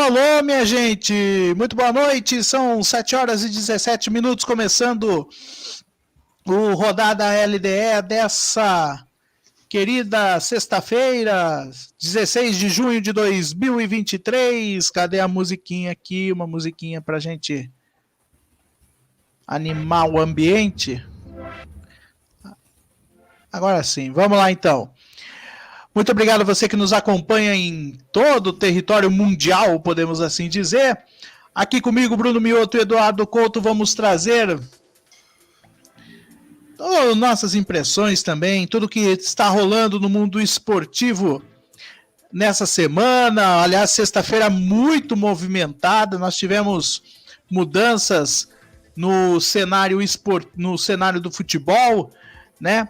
Alô, minha gente! Muito boa noite, são 7 horas e 17 minutos, começando o Rodada LDE dessa querida sexta-feira, 16 de junho de 2023. Cadê a musiquinha aqui? Uma musiquinha pra gente animar o ambiente. Agora sim, vamos lá então. Muito obrigado a você que nos acompanha em todo o território mundial, podemos assim dizer. Aqui comigo, Bruno Mioto e Eduardo Couto, vamos trazer nossas impressões também, tudo que está rolando no mundo esportivo nessa semana. Aliás, sexta-feira muito movimentada, nós tivemos mudanças no cenário do futebol, né?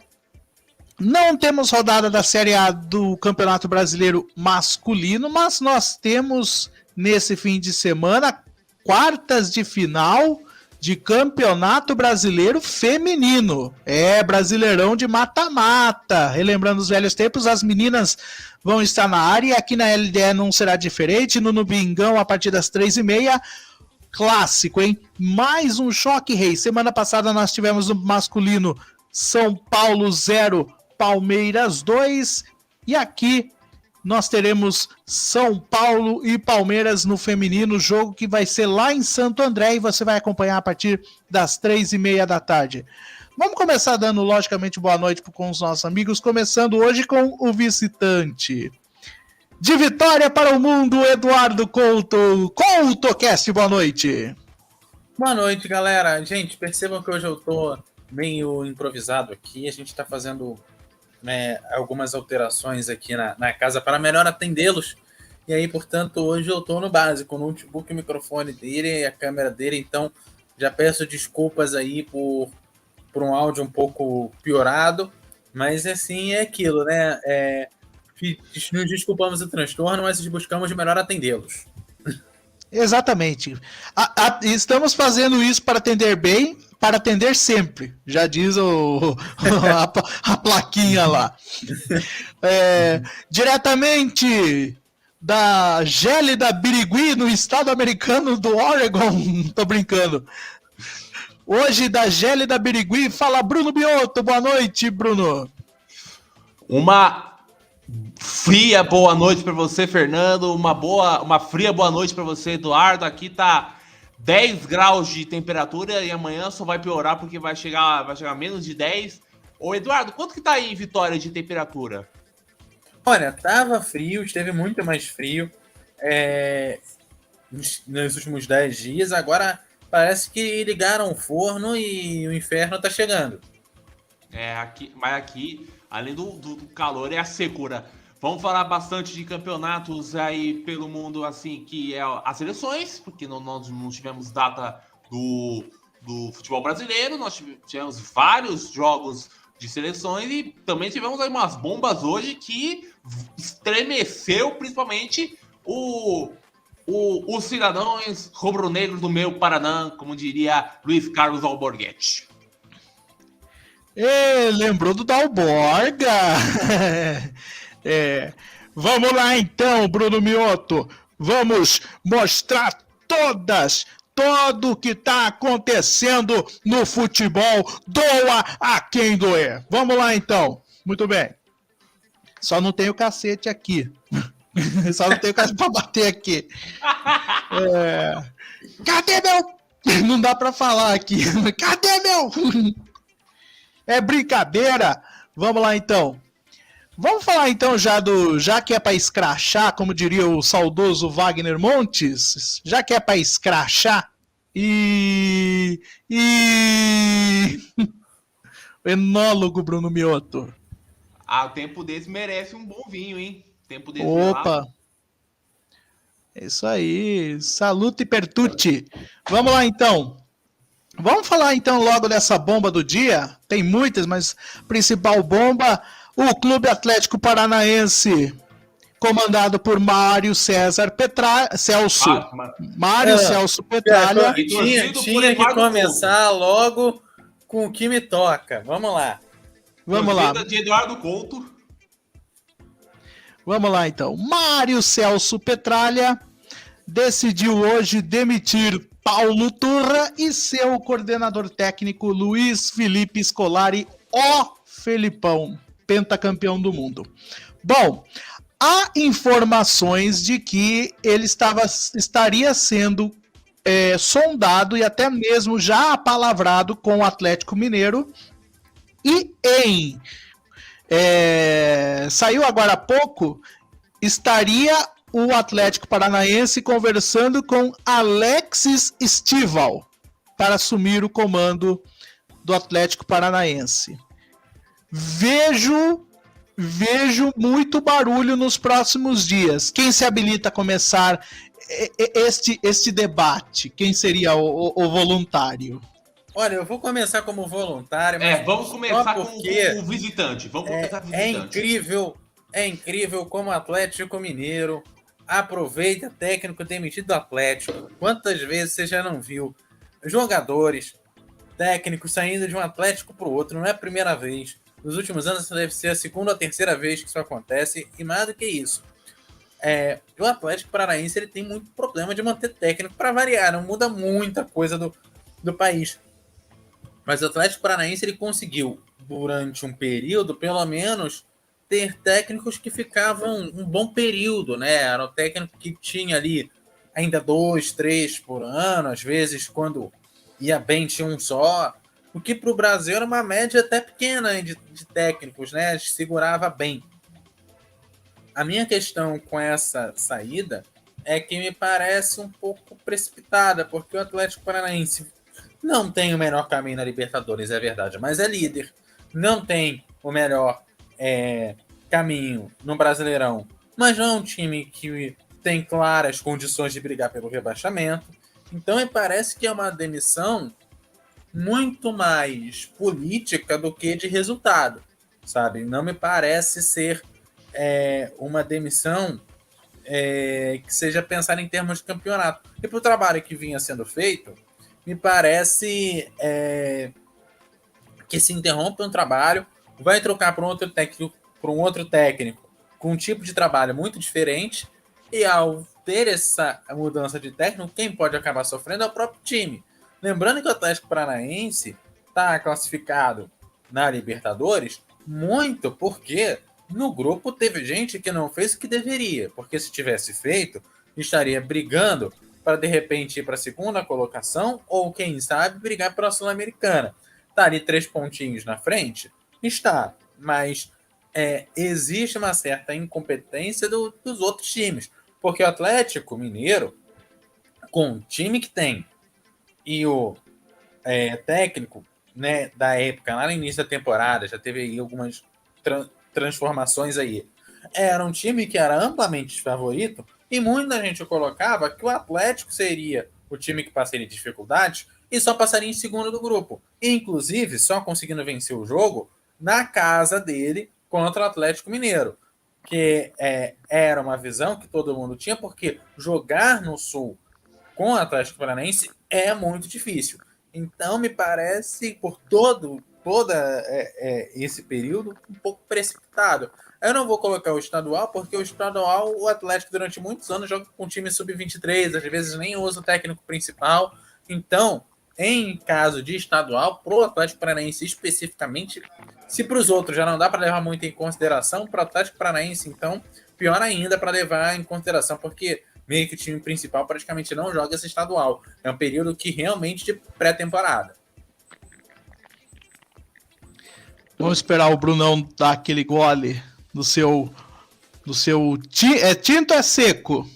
Não temos rodada da Série A do Campeonato Brasileiro masculino, mas nós temos nesse fim de semana quartas de final de Campeonato Brasileiro feminino. É, Brasileirão de mata-mata. Relembrando os velhos tempos, as meninas vão estar na área e aqui na LDE não será diferente. No Bingão, a partir das 3h30. Clássico, hein? Mais um choque rei. Semana passada nós tivemos no masculino São Paulo 0, Palmeiras 2, e aqui nós teremos São Paulo e Palmeiras no feminino, jogo que vai ser lá em Santo André e você vai acompanhar a partir das 3h30 da tarde. Vamos começar dando, logicamente, boa noite com os nossos amigos, começando hoje com o visitante. De Vitória para o mundo, Eduardo Couto. CoutoCast, boa noite. Boa noite, galera. Gente, percebam que hoje eu tô meio improvisado aqui, a gente tá fazendo algumas alterações aqui na casa para melhor atendê-los. E aí, portanto, hoje eu estou no básico, o notebook, o microfone dele e a câmera dele. Então, já peço desculpas aí por um áudio um pouco piorado. Mas, assim, é aquilo, né? Nos desculpamos o transtorno, mas buscamos melhor atendê-los. Exatamente. Estamos fazendo isso para atender bem, para atender sempre, já diz a plaquinha lá. Diretamente da gélida Birigui, no estado americano do Oregon, tô brincando. Hoje da gélida Birigui, fala Bruno Bioto, boa noite, Bruno. Uma fria boa noite para você, Fernando, uma fria boa noite para você, Eduardo. Aqui tá 10 graus de temperatura e amanhã só vai piorar porque vai chegar a menos de 10. Ô, Eduardo, quanto que tá aí em Vitória de temperatura? Olha, tava frio, esteve muito mais frio nos últimos 10 dias. Agora parece que ligaram o forno e o inferno tá chegando. Mas aqui, além do calor, é a secura. Vamos falar bastante de campeonatos aí pelo mundo, assim, que é as seleções, porque nós não tivemos data do futebol brasileiro, nós tivemos vários jogos de seleções e também tivemos aí umas bombas hoje que estremeceu principalmente os cidadãos rubro-negros do meu Paraná, como diria Luiz Carlos Alborguete. Lembrou do Dalborga? Vamos lá então, Bruno Mioto. Vamos mostrar todo o que está acontecendo no futebol. Doa a quem doer. Vamos lá então. Muito bem. Só não tem o cacete aqui. Só não tem o cacete para bater aqui. Cadê meu... Não dá para falar aqui. Cadê meu... É brincadeira. Vamos lá então. Vamos falar então já que é para escrachar, como diria o saudoso Wagner Montes, já que é para escrachar o enólogo Bruno Mioto. O tempo desse merece um bom vinho, hein? Tempo desse Opa! É isso aí, salute pertucci. Vamos lá então. Vamos falar então logo dessa bomba do dia. Tem muitas, mas principal bomba, o Clube Atlético Paranaense, comandado por Mário César Celso. Mário Celso Petralha. Tinha que começar logo com o que me toca. Vamos lá. Vamos lá. De Eduardo Couto. Vamos lá então. Mário Celso Petralha decidiu hoje demitir Paulo Turra e seu coordenador técnico Luiz Felipe Scolari, o Felipão, pentacampeão do mundo. Bom, há informações de que ele estaria sendo sondado e até mesmo já apalavrado com o Atlético Mineiro. E saiu agora há pouco, estaria o Atlético Paranaense conversando com Alexis Stival para assumir o comando do Atlético Paranaense. Vejo muito barulho nos próximos dias. Quem se habilita a começar este debate? Quem seria o voluntário? Olha, eu vou começar como voluntário, mas vamos começar com o visitante. Vamos começar com o visitante. É incrível como o Atlético Mineiro aproveita técnico demitido do Atlético. Quantas vezes você já não viu jogadores, técnicos saindo de um Atlético para o outro? Não é a primeira vez. Nos últimos anos, isso deve ser a segunda ou terceira vez que isso acontece. E mais do que isso, o Atlético Paranaense ele tem muito problema de manter técnico para variar. Não muda muita coisa do país. Mas o Atlético Paranaense ele conseguiu, durante um período, pelo menos, ter técnicos que ficavam um bom período, né? Era um técnico que tinha ali ainda 2, 3 por ano, às vezes, quando ia bem, tinha um só. O que para o Brasil era uma média até pequena de técnicos, né? Segurava bem. A minha questão com essa saída é que me parece um pouco precipitada, porque o Atlético Paranaense não tem o melhor caminho na Libertadores, é verdade, mas é líder. Não tem o melhor caminho no Brasileirão, mas não é um time que tem claras condições de brigar pelo rebaixamento. Então me parece que é uma demissão muito mais política do que de resultado, sabe? Não me parece ser uma demissão que seja pensada em termos de campeonato. E para o trabalho que vinha sendo feito, me parece que se interrompe um trabalho, vai trocar para um outro técnico com um tipo de trabalho muito diferente, e ao ter essa mudança de técnico, quem pode acabar sofrendo é o próprio time. Lembrando que o Atlético Paranaense está classificado na Libertadores muito porque no grupo teve gente que não fez o que deveria, porque se tivesse feito, estaria brigando para de repente ir para a segunda colocação ou, quem sabe, brigar pela Sul-Americana. Está ali 3 pontinhos na frente? Está, mas existe uma certa incompetência dos outros times, porque o Atlético Mineiro, com o time que tem e o técnico, né, da época, lá no início da temporada, já teve aí algumas transformações aí, era um time que era amplamente favorito e muita gente colocava que o Atlético seria o time que passaria dificuldades e só passaria em segundo do grupo. E, inclusive, só conseguindo vencer o jogo na casa dele contra o Atlético Mineiro. Que era uma visão que todo mundo tinha, porque jogar no Sul com o Atlético Paranaense é muito difícil. Então, me parece, por todo esse período, um pouco precipitado. Eu não vou colocar o estadual, porque o estadual, o Atlético, durante muitos anos, joga com o time sub-23, às vezes nem usa o técnico principal. Então, em caso de estadual, para o Atlético Paranaense especificamente, se para os outros já não dá para levar muito em consideração, para o Atlético Paranaense, então, pior ainda para levar em consideração, porque meio que o time principal praticamente não joga esse estadual. É um período que realmente de pré-temporada. Vamos esperar o Brunão dar aquele gole do seu tinto é seco?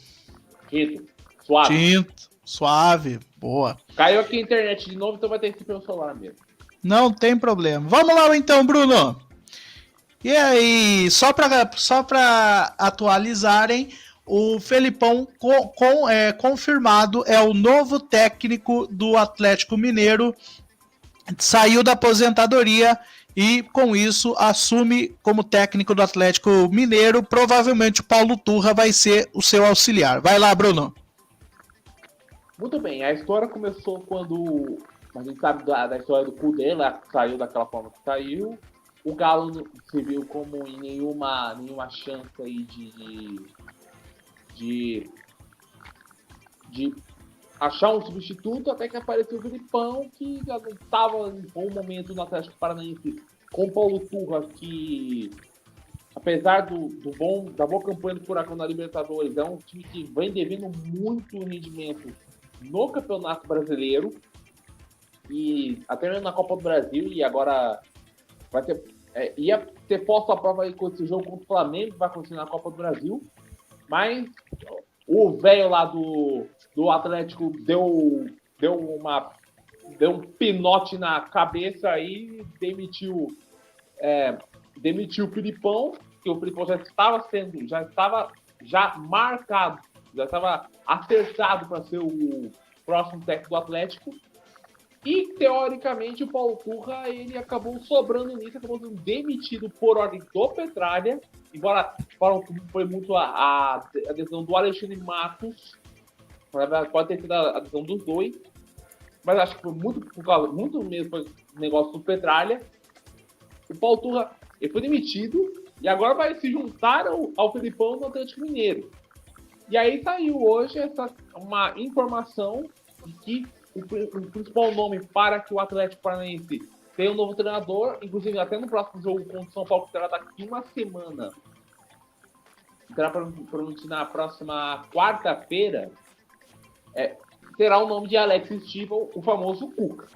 Tinto. Suave. Tinto, suave, boa. Caiu aqui a internet de novo, então vai ter que ir pelo celular mesmo. Não tem problema. Vamos lá então, Bruno. E aí, só para atualizarem, o Felipão confirmado é o novo técnico do Atlético Mineiro. Saiu da aposentadoria e, com isso, assume como técnico do Atlético Mineiro. Provavelmente o Paulo Turra vai ser o seu auxiliar. Vai lá, Bruno. Muito bem, a história começou quando a gente sabe da história do Kudê, ela saiu daquela forma que saiu. O Galo se viu como em nenhuma chance aí de de achar um substituto, até que apareceu o Filipão, que já não estava em bom momento no Atlético Paranaense, com o Paulo Turra, que, apesar da boa campanha do Furacão na Libertadores, é um time que vem devendo muito rendimento no Campeonato Brasileiro, e até mesmo na Copa do Brasil, e agora vai ter, ia ter posto a prova aí com esse jogo contra o Flamengo, que vai acontecer na Copa do Brasil, mas o velho lá do Atlético deu um pinote na cabeça aí, demitiu o Filipão, que o Filipão já estava marcado, já estava acertado para ser o próximo técnico do Atlético. E, teoricamente, o Paulo Turra, ele acabou sobrando nisso, acabou sendo demitido por ordem do Petralha, embora foi muito a decisão do Alexandre Matos, pode ter sido a decisão dos dois, mas acho que foi muito mesmo foi o negócio do Petralha. O Paulo Turra, ele foi demitido e agora vai se juntar ao Felipão no Atlético Mineiro. E aí saiu hoje uma informação de que o principal nome para que o Atlético Paranaense tenha um novo treinador, inclusive até no próximo jogo contra o São Paulo, que será daqui uma semana, será pronunciado na próxima quarta-feira, terá o nome de Alex Stival, o famoso Cuca.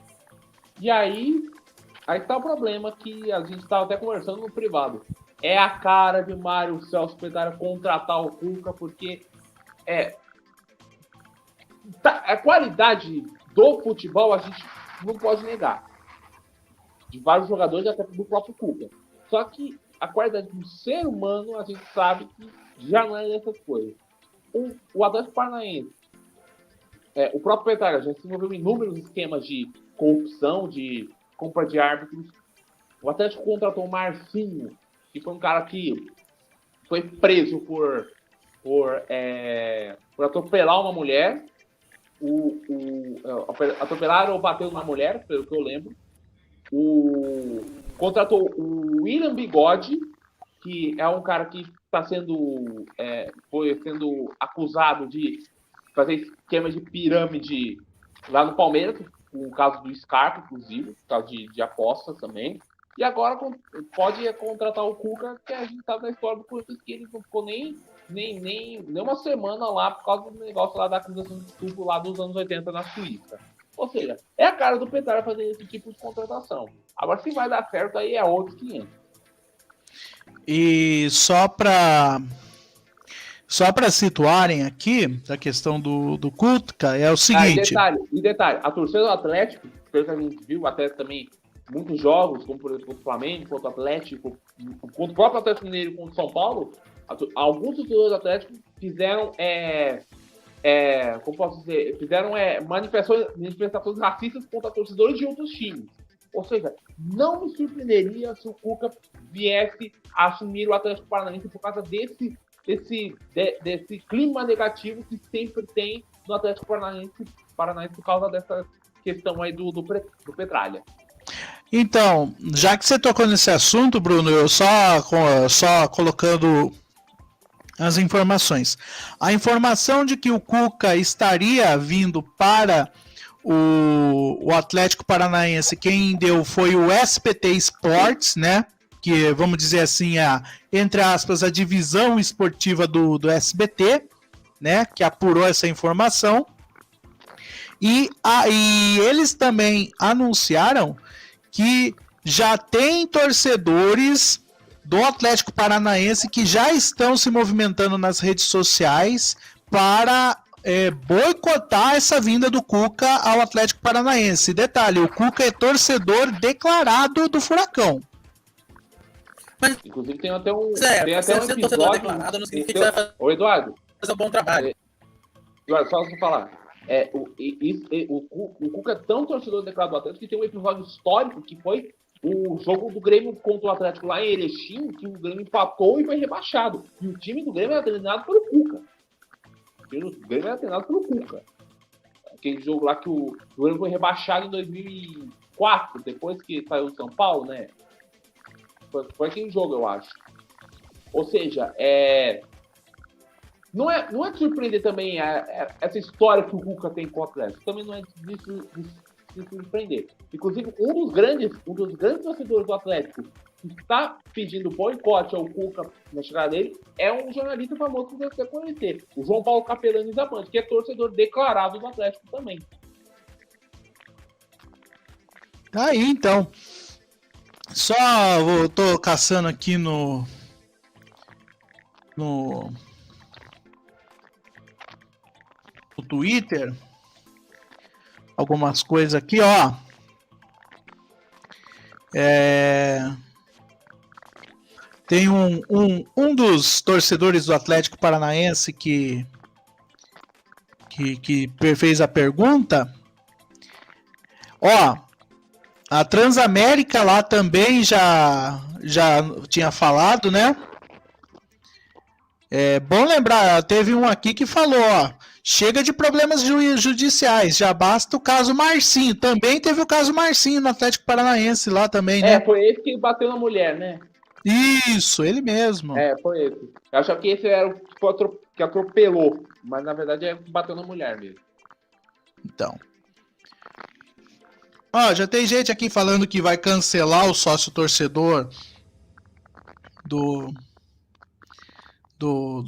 E aí está o problema que a gente estava até conversando no privado. É a cara de Mário Celso Petralha contratar o Cuca, porque a qualidade do futebol a gente não pode negar. De vários jogadores, até do próprio Cuca. Só que a qualidade do ser humano, a gente sabe que já não é dessas coisas. O Atlético Paranaense, o próprio Petralha já se envolveu em inúmeros esquemas de corrupção, de compra de árbitros. O Atlético contratou o Marcinho, que foi um cara que foi preso por atropelar uma mulher. Atropelaram ou bateu numa mulher, pelo que eu lembro. Contratou o William Bigode, que é um cara que está foi sendo acusado de fazer esquema de pirâmide lá no Palmeiras, no caso do Scarpa, inclusive, no caso de apostas também. E agora pode contratar o Cuca, que a gente sabe da história do Corinthians, que ele não ficou nem uma semana lá por causa do negócio lá da acusação de estupro lá dos anos 80 na Suíça. Ou seja, é a cara do Petralha fazer esse tipo de contratação. Agora, se vai dar certo, aí é outro 500. E só para situarem aqui a questão do Cuca, é o seguinte... E detalhe, a torcida do Atlético, pelo que a gente viu, até também muitos jogos, como por exemplo contra o Flamengo, contra o Atlético, contra o próprio Atlético Mineiro e contra o São Paulo, alguns torcedores do Atlético fizeram como posso dizer, fizeram manifestações racistas contra torcedores de outros times. Ou seja, não me surpreenderia se o Cuca viesse a assumir o Atlético Paranaense por causa desse clima negativo que sempre tem no Atlético Paranaense por causa dessa questão aí do Petralha. Então, já que você tocou nesse assunto, Bruno, eu só colocando as informações. A informação de que o Cuca estaria vindo para o Atlético Paranaense, quem deu foi o SBT Sports, né? Que, vamos dizer assim, entre aspas, a divisão esportiva do SBT, né? Que apurou essa informação. E eles também anunciaram que já tem torcedores do Atlético Paranaense que já estão se movimentando nas redes sociais para boicotar essa vinda do Cuca ao Atlético Paranaense. Detalhe, o Cuca é torcedor declarado do Furacão. Mas, inclusive tem até um episódio declarado, não significa que vai Ô, Eduardo, fazer um bom trabalho. Eduardo, só você falar. O Cuca é tão torcedor declarado do Atlético que tem um episódio histórico que foi o jogo do Grêmio contra o Atlético lá em Erechim, que o Grêmio empatou e foi rebaixado. E o time do Grêmio era treinado pelo Cuca. Aquele jogo lá que o Grêmio foi rebaixado em 2004, depois que saiu do São Paulo, né? Foi aquele jogo, eu acho. Ou seja, Não é de surpreender também essa história que o Cuca tem com o Atlético. Também não é de se surpreender. Inclusive, um dos grandes torcedores do Atlético que está pedindo boicote ao Cuca na chegada dele é um jornalista famoso que você deve conhecer, o João Paulo Capelani da Band, que é torcedor declarado do Atlético também. Tá aí, então. Só eu tô caçando aqui no Twitter algumas coisas aqui, ó. Tem um dos torcedores do Atlético Paranaense que fez a pergunta. Ó, a Transamérica lá também já tinha falado, né? É bom lembrar, teve um aqui que falou, ó, chega de problemas judiciais, já basta o caso Marcinho. Também teve o caso Marcinho no Atlético Paranaense lá também, né? Foi esse que bateu na mulher, né? Isso, ele mesmo. Foi esse. Eu achava que esse era o que atropelou, mas na verdade é o que bateu na mulher mesmo. Então. Ó, já tem gente aqui falando que vai cancelar o sócio torcedor do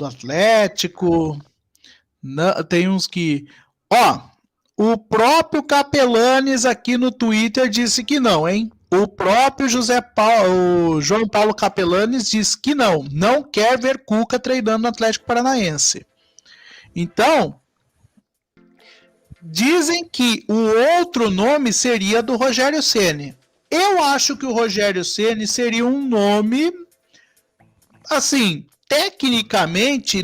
Atlético. Não, tem uns que... Ó, o próprio Capelanes aqui no Twitter disse que não, hein? O próprio João Paulo Capelanes disse que não quer ver Cuca treinando no Atlético Paranaense. Então, dizem que o outro nome seria do Rogério Ceni. Eu acho que o Rogério Ceni seria um nome, assim, tecnicamente,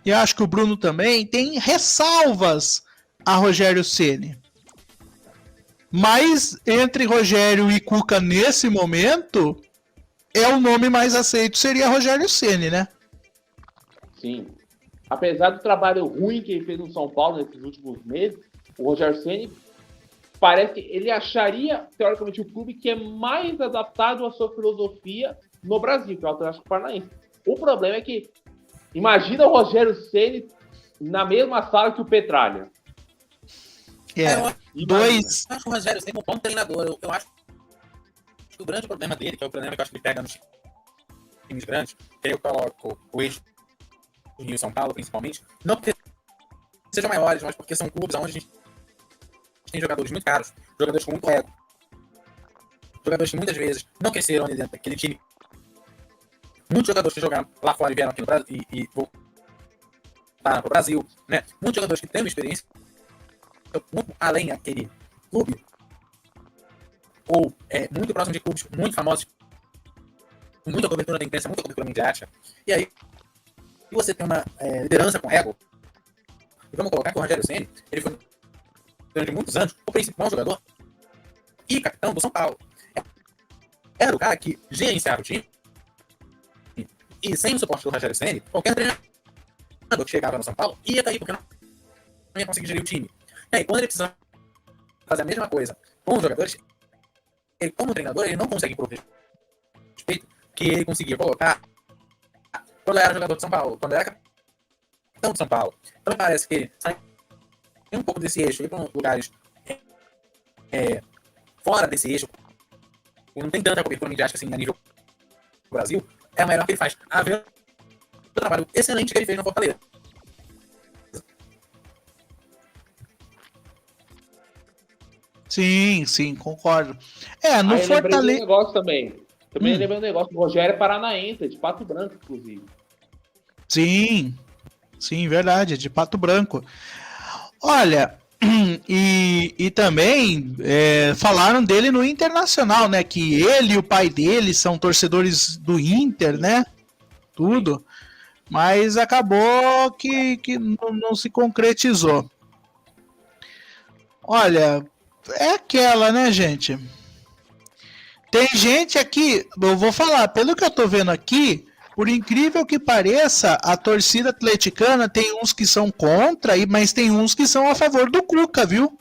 eu acho que o Bruno também tem ressalvas a Rogério Ceni. Mas entre Rogério e Cuca nesse momento, o nome mais aceito seria Rogério Ceni, né? Sim. Apesar do trabalho ruim que ele fez no São Paulo nesses últimos meses, o Rogério Ceni parece que ele acharia, teoricamente, o clube que é mais adaptado à sua filosofia no Brasil, que é o Atlético Paranaense. O problema é que, imagina o Rogério Ceni na mesma sala que o Petralha. Eu acho que o Rogério Ceni é um bom treinador. Eu acho que o grande problema dele, que é o problema que eu acho que ele pega nos times grandes, que eu coloco o eixo do Rio e São Paulo, principalmente, não porque sejam maiores, mas porque são clubes onde a gente tem jogadores muito caros, jogadores com muito ego, jogadores que muitas vezes não cresceram ali dentro daquele time. Muitos jogadores que jogaram lá fora e vieram aqui no Brasil e voltaram para o Brasil, né? Muitos jogadores que têm uma experiência muito além daquele clube, ou muito próximo de clubes muito famosos, com muita cobertura da imprensa, muita cobertura midiática, e aí você tem uma liderança com ego. E vamos colocar que o Rogério Ceni, ele foi durante muitos anos o principal jogador e capitão do São Paulo. Era o cara que gerenciava o time, e sem o suporte do Rogério Ceni, qualquer treinador que chegava no São Paulo ia cair, porque não ia conseguir gerir o time. E aí, quando ele precisa fazer a mesma coisa com os jogadores, ele, como treinador, ele não consegue prover respeito que ele conseguia colocar quando era jogador de São Paulo, quando era capitão de São Paulo. Então parece que ele sai um pouco desse eixo, ir para lugares fora desse eixo, e não tem tanta cobertura midiática assim a nível do Brasil, é a melhor que ele faz. A ver o trabalho excelente que ele fez no Fortaleza. Sim, concordo. No Fortaleza. Fortaleza. Um negócio também. Também lembrei um negócio do Rogério Paranaense, de Pato Branco, inclusive. Sim, verdade, é de Pato Branco. Olha, e também falaram dele no Internacional, né? Que ele e o pai dele são torcedores do Inter, né? Tudo. Mas acabou que não se concretizou. Olha, é aquela, né, gente? Tem gente aqui, eu vou falar, pelo que eu tô vendo aqui, por incrível que pareça, a torcida atleticana tem uns que são contra, mas tem uns que são a favor do Cuca, viu?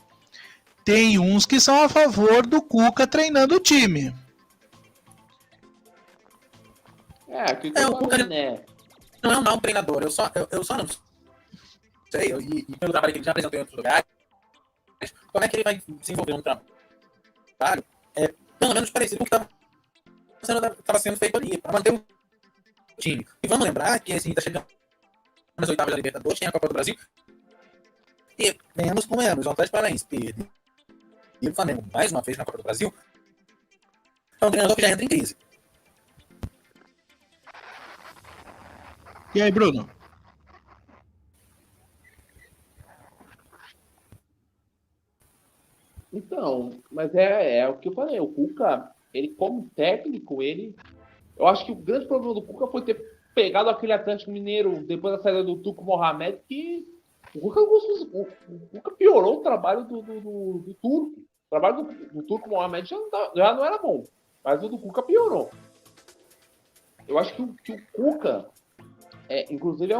Tem uns que são a favor do Cuca treinando o time. O Cuca, né? não é um mau treinador. Eu só não sei, e pelo trabalho que ele já apresentou em outros lugares, como é que ele vai desenvolver um trabalho pelo menos parecido com o que estava sendo feito ali, para manter o time. E vamos lembrar que assim, está chegando nas oitavas da Libertadores, tem a Copa do Brasil, e venhamos com menos, o Atlético Paranaense e o Flamengo, mais uma vez na Copa do Brasil, é um treinador que já entra em crise. E aí, Bruno? Então, mas é o que eu falei, o Cuca, ele como técnico, eu acho que o grande problema do Cuca foi ter pegado aquele Atlético Mineiro depois da saída do Turco Mohamed, que o Cuca piorou o trabalho do Turco. O trabalho do Turco Mohamed já não era bom, mas o do Cuca piorou. Eu acho que o Cuca, inclusive,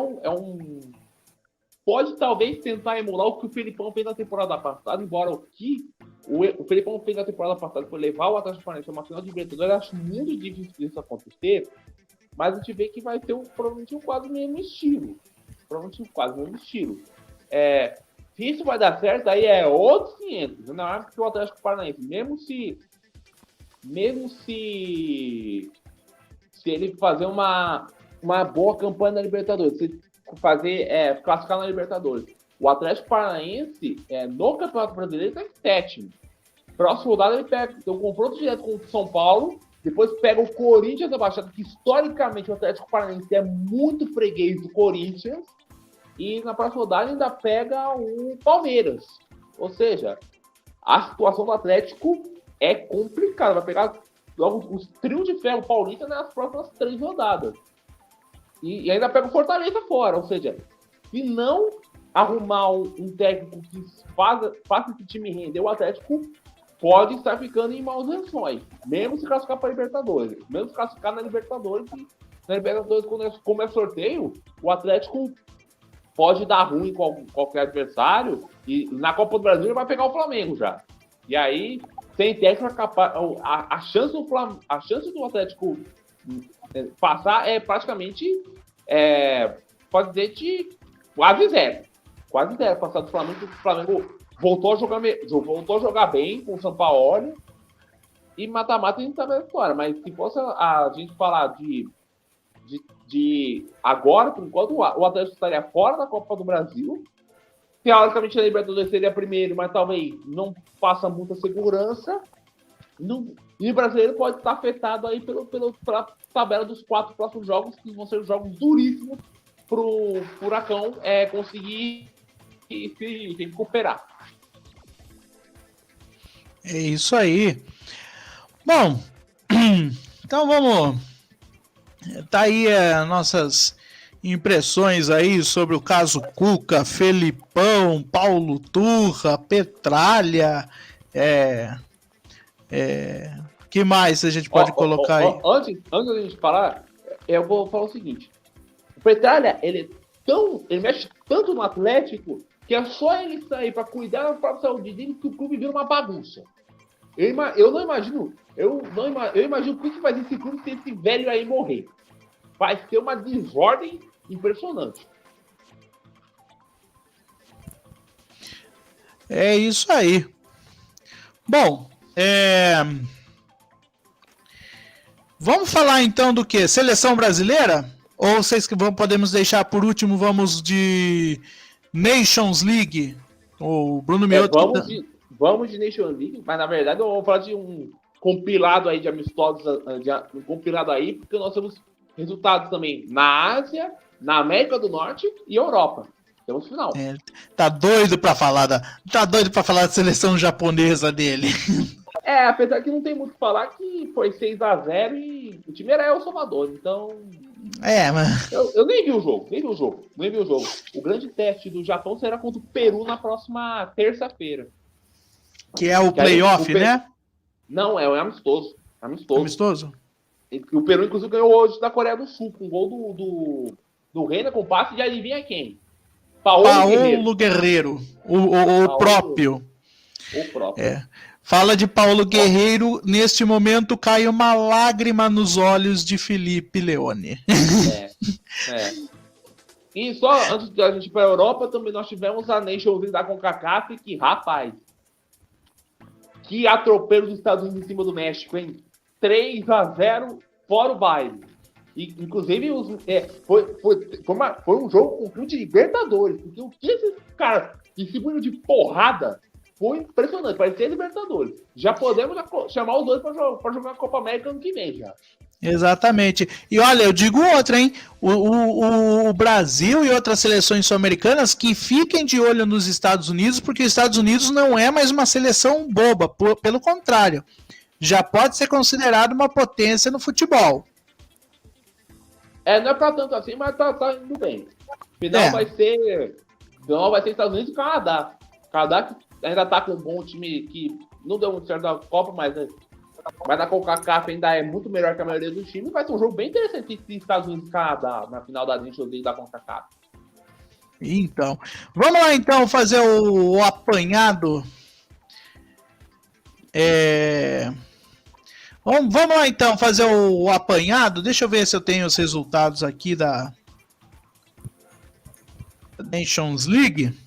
pode talvez tentar emular o que o Felipão fez na temporada passada, embora o Felipão fez na temporada passada foi levar o Atlético Paranaense a uma final de Libertadores. Eu acho muito difícil isso acontecer, mas a gente vê que vai ter provavelmente um quase mesmo estilo. Se isso vai dar certo, aí é outros 500. Não é porque o Atlético Paranaense, mesmo se ele fazer uma boa campanha na Libertadores, se classificar na Libertadores, o Atlético Paranaense no Campeonato Brasileiro está em sétimo. Próxima rodada ele pega um confronto direto com o São Paulo, depois pega o Corinthians da Baixada, que historicamente o Atlético Paranaense é muito freguês do Corinthians, e na próxima rodada ainda pega o Palmeiras. Ou seja, a situação do Atlético é complicada. Vai pegar logo os trios de ferro paulista nas próximas 3 rodadas. E ainda pega o Fortaleza fora. Ou seja, se não arrumar um técnico que faça esse time render, o Atlético pode estar ficando em maus lençóis. Mesmo se classificar para a Libertadores. Mesmo se classificar na Libertadores. Na Libertadores, como é sorteio, o Atlético pode dar ruim com qualquer adversário, e na Copa do Brasil ele vai pegar o Flamengo já. E aí, sem técnico, a chance do Atlético passar é praticamente, pode dizer, de quase zero. Quase zero passar do Flamengo. O Flamengo voltou a jogar bem com o Sampaoli, e mata-mata a gente sabe a história. Mas se fosse a gente falar de agora, por enquanto, o Atlético estaria fora da Copa do Brasil. Teoricamente, a Libertadores seria primeiro, mas talvez não faça muita segurança. E o brasileiro pode estar afetado aí pela tabela dos 4 próximos jogos, que vão ser jogos duríssimos para o Furacão conseguir se recuperar. É isso aí. Bom, então vamos... Tá aí nossas impressões aí sobre o caso Cuca, Felipão, Paulo Turra, Petralha, que mais a gente pode colocar aí? Antes da gente parar, eu vou falar o seguinte: o Petralha, ele mexe tanto no Atlético que é só ele sair para cuidar da própria saúde dele que o clube vira uma bagunça. Eu imagino o que faz esse clube se esse velho aí morrer. Vai ser uma desordem impressionante. É isso aí. Bom, vamos falar então do que? Seleção brasileira? Ou vocês que podemos deixar por último, vamos de Nations League? O Bruno Mioto... Vamos de Nations League, mas na verdade eu vou falar de um compilado aí de amistosos, um compilado aí, porque nós temos resultados também na Ásia, na América do Norte e Europa. Temos final. Tá doido pra falar da seleção japonesa dele. Apesar que não tem muito o que falar, que foi 6-0 e o time era El Salvador, então... mas... Eu nem vi o jogo. O grande teste do Japão será contra o Peru na próxima terça-feira. Que é o playoff, né? Não, é amistoso. Amistoso? O Peru, inclusive, ganhou hoje da Coreia do Sul, com um gol do Reina, com passe de adivinha quem? Paulo Guerreiro. O próprio. O próprio. Fala de Paulo Guerreiro, neste momento cai uma lágrima nos olhos de Felipe Leone. E só antes da gente ir para a Europa, também nós tivemos a Nations League da CONCACAF, que, rapaz, que atropelo dos Estados Unidos em cima do México, hein? 3-0 fora o baile. E, inclusive, foi um jogo com fio de Libertadores, porque o que esses caras distribuíram de porrada foi impressionante, parecia Libertadores. Já podemos chamar os dois para jogar a Copa América ano que vem já. Exatamente. E olha, eu digo outra, hein? O Brasil e outras seleções sul-americanas que fiquem de olho nos Estados Unidos, porque os Estados Unidos não é mais uma seleção boba, pelo contrário. Já pode ser considerado uma potência no futebol. Não é pra tanto assim, mas tá indo bem. Final vai ser Estados Unidos e Canadá. Canadá que ainda tá com um bom time que não deu muito certo na Copa, mas na CONCACAF ainda é muito melhor que a maioria dos times. Vai ser um jogo bem interessante entre Estados Unidos e Canadá na final da Nations League da CONCACAF. Então, vamos lá então fazer o apanhado. Vamos lá então fazer o apanhado. Deixa eu ver se eu tenho os resultados aqui da Nations League.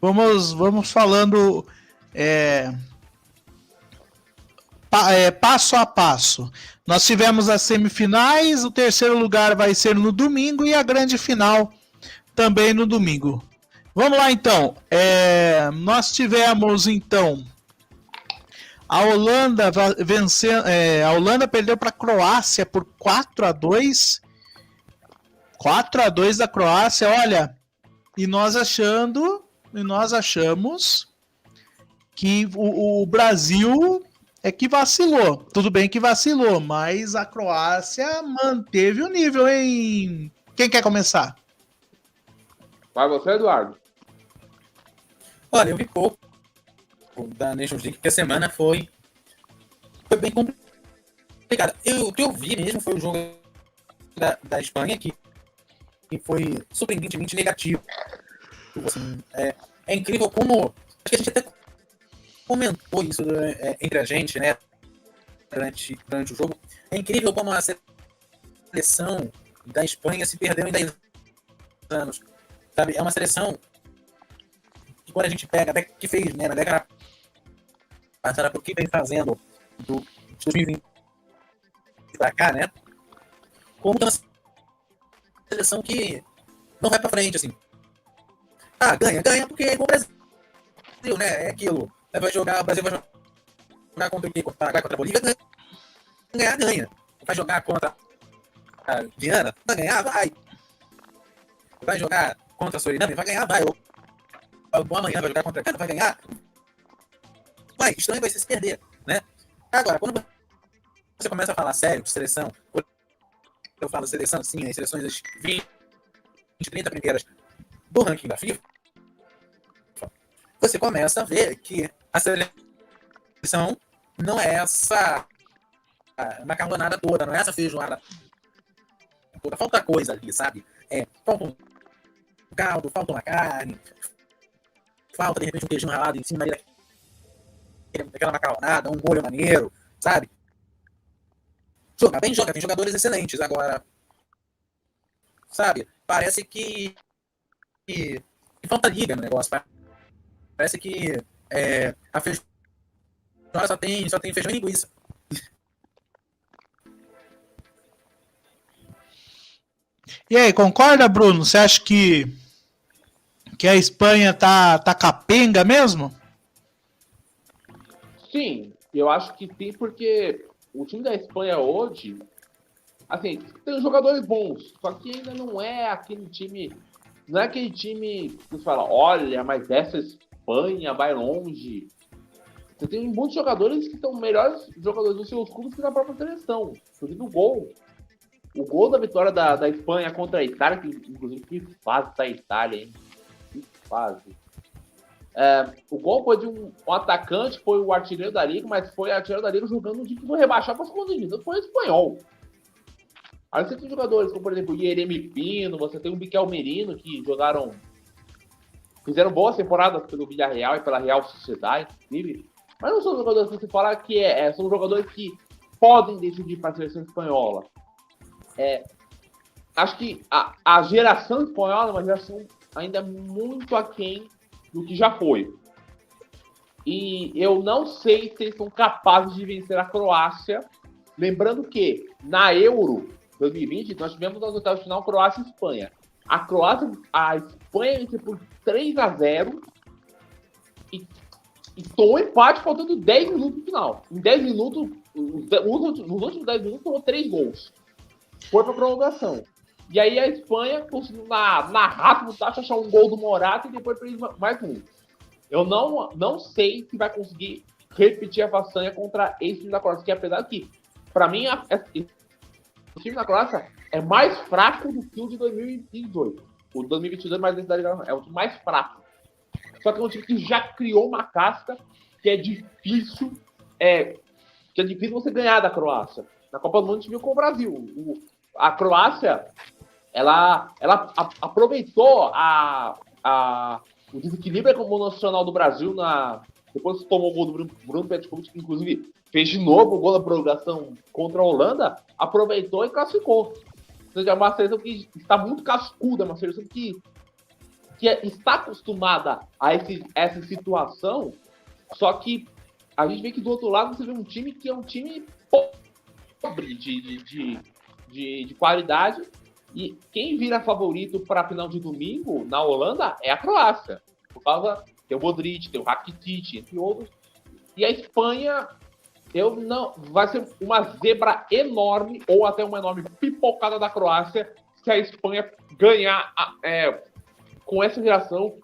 Vamos falando passo a passo. Nós tivemos as semifinais, o terceiro lugar vai ser no domingo e a grande final também no domingo. Vamos lá então. Nós tivemos então a Holanda vencendo. A Holanda perdeu para a Croácia por 4-2. 4-2 da Croácia, olha. E nós achamos que o Brasil que vacilou. Tudo bem que vacilou, mas a Croácia manteve o nível, hein? Quem quer começar? Vai você, Eduardo. Olha, eu vi pouco da Nations League, porque a semana foi bem complicada. O que eu vi mesmo foi o jogo da Espanha, que foi surpreendentemente negativo. Assim, é incrível como... Acho que a gente até comentou isso entre a gente, né? Durante o jogo. É incrível como a seleção da Espanha se perdeu em 10 anos. Sabe? É uma seleção que quando a gente pega, até que fez, né, na década passada, porque vem fazendo do 2020 pra cá, né? Como é uma seleção que não vai pra frente, assim. Ganha porque é igual o Brasil, né? É aquilo. O Brasil vai jogar contra o quê? Vai contra a Bolívia, ganha. Vai jogar contra a Guiana, vai ganhar, vai. Vai jogar contra a Suriname, vai ganhar, vai. Ou amanhã vai jogar contra a Gana, vai ganhar. Vai, estranho vai ser se perder, né? Agora, quando você começa a falar sério de seleção, quando eu falo seleção, sim, as seleções das 20, 30 primeiras do ranking da FIFA, você começa a ver que a seleção não é essa macarronada toda, não é essa feijoada toda. Falta coisa ali, sabe? Falta um caldo, falta uma carne, falta, de repente, um queijinho ralado em cima daquela macarronada, um molho maneiro, sabe? Joga bem, tem jogadores excelentes. Agora, sabe? Parece que falta liga no negócio. Parece que a feijoada só tem feijão e linguiça. E aí, concorda, Bruno? Você acha que a Espanha tá capenga mesmo? Sim, eu acho que sim, porque o time da Espanha hoje, assim, tem jogadores bons, só que ainda não é aquele time que você fala, olha, mas essa Espanha vai longe. Você tem muitos jogadores que são melhores jogadores dos seus clubes que na própria seleção. Inclusive o gol da vitória da Espanha contra a Itália, que inclusive que fase da Itália, hein? Que fase. O gol foi de um atacante, foi o artilheiro da Liga, mas foi o artilheiro da Liga jogando de que foi rebaixar para a segunda divisão, foi o espanhol. Aí você tem jogadores como, por exemplo, o Yeremi Pino, você tem o Miquel Merino, que jogaram fizeram boas temporadas pelo Villarreal e pela Real Sociedade, inclusive, mas não são jogadores que você fala que são jogadores que podem decidir para a seleção espanhola. Acho que a geração espanhola é uma geração ainda muito aquém do que já foi. E eu não sei se eles são capazes de vencer a Croácia. Lembrando que na Euro 2020 nós tivemos nas oitavas de final Croácia e Espanha. A Espanha venceu por 3-0 e tomou empate faltando 10 minutos no final. Em 10 minutos, nos últimos 10 minutos, tomou 3 gols. Foi para prorrogação. E aí a Espanha conseguiu, na rápida taxa, achar um gol do Morata e depois fez mais um. Eu não sei se vai conseguir repetir a façanha contra esse time da Croácia, que apesar que, para mim, o time da Croácia é mais fraco do que o de 2018. O de 2022 é mais densidade de é o time mais fraco. Só que é um time que já criou uma casca que é difícil você ganhar da Croácia. Na Copa do Mundo a gente viu com o Brasil. A Croácia, ela aproveitou o desequilíbrio emocional do Brasil depois que tomou o gol do Bruno Petkovic, que inclusive fez de novo o gol da prorrogação contra a Holanda, aproveitou e classificou. Ou seja, é uma seleção que está muito cascuda, uma seleção que está acostumada a essa situação, só que a gente vê que do outro lado você vê um time que é um time pobre de qualidade, e quem vira favorito para a final de domingo na Holanda é a Croácia, por causa tem o Modric, tem o Rakitic, entre outros, e a Espanha vai ser uma zebra enorme, ou até uma enorme pipocada da Croácia, se a Espanha ganhar com essa geração,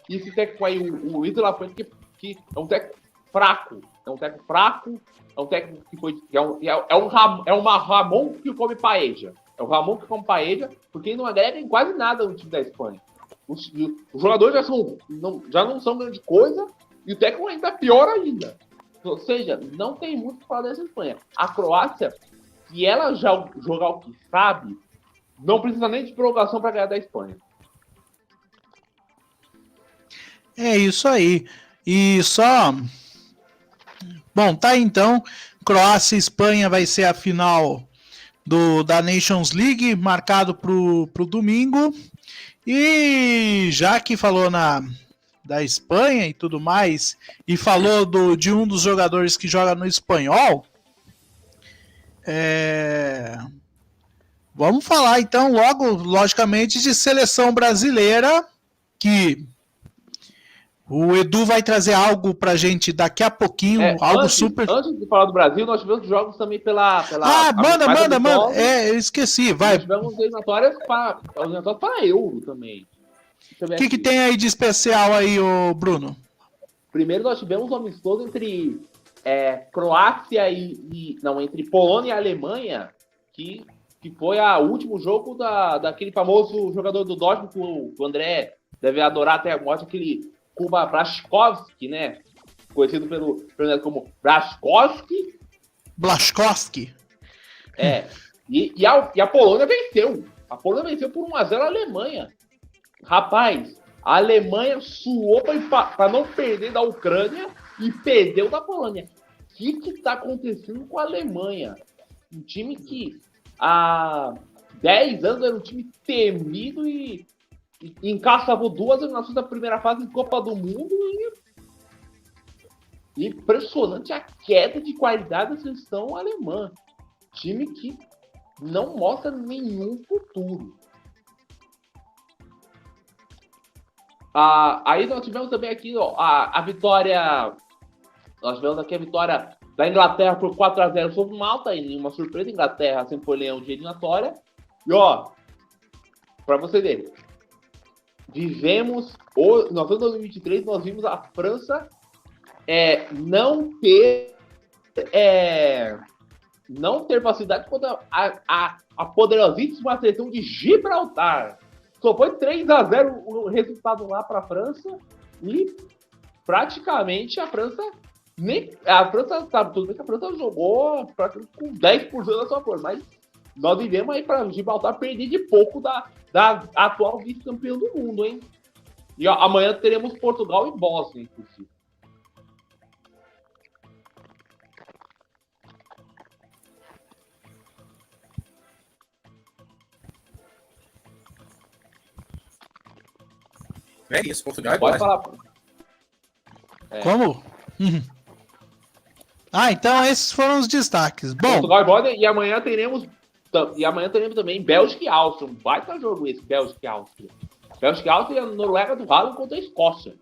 e esse técnico aí, o Luis de la Fuente, que é um técnico fraco, é um técnico que foi, é uma Ramon que come paella. É o Ramon que come paella, porque ele não agrega em quase nada no time da Espanha. Os jogadores já não são grande coisa, e o técnico ainda é pior ainda. Ou seja, não tem muito para falar dessa Espanha. A Croácia, se ela já jogar o que sabe, não precisa nem de prorrogação para ganhar da Espanha. É isso aí. E só... Bom, tá aí, então. Croácia e Espanha vai ser a final da Nations League, marcado pro domingo. E já que falou da Espanha e tudo mais, e falou de um dos jogadores que joga no Espanhol, vamos falar então logo, logicamente, de seleção brasileira, que o Edu vai trazer algo pra gente daqui a pouquinho, super... Antes de falar do Brasil, nós tivemos jogos também pela manda. Eu esqueci, vai. Nós tivemos eliminatórias para Euro também. O que tem aí de especial aí, ô Bruno? Primeiro nós tivemos um amistoso entre Croácia entre Polônia e Alemanha, que foi o último jogo daquele famoso jogador do Dortmund que o André deve adorar até a morte, aquele Kuba Blaszczykowski, né? Conhecido pelo como Blaszczykowski. Blaszczykowski. E a Polônia venceu. A Polônia venceu por 1-0 a Alemanha. Rapaz, a Alemanha suou para não perder da Ucrânia e perdeu da Polônia. O que está acontecendo com a Alemanha? Um time que há 10 anos era um time temido e encaçavou 2 eliminações da primeira fase em Copa do Mundo e impressionante a queda de qualidade da seleção alemã. Time que não mostra nenhum futuro. Aí nós tivemos também aqui a vitória. Nós tivemos aqui a vitória da Inglaterra por 4-0 sobre Malta, e nenhuma surpresa, a Inglaterra sempre foi leão de eliminatória. E para você ver, nós em 2023 nós vimos a França não ter facilidade contra a poderosíssima seleção de Gibraltar. Só foi 3-0 o resultado lá para a França, e praticamente a França sabe tudo bem que a França jogou com 10% da sua cor, mas nós vivemos aí para Gibraltar perder de pouco da atual vice-campeã do mundo, hein? E ó, amanhã teremos Portugal e Bósnia, inclusive. É isso, Portugal é Pode Bósnia. falar. Como? Então esses foram os destaques. Bom, Portugal e Bósnia, e amanhã teremos também Bélgica e Áustria. Um baita jogo esse, Bélgica e Áustria. Bélgica e Áustria e a Noruega do Haaland contra a Escócia.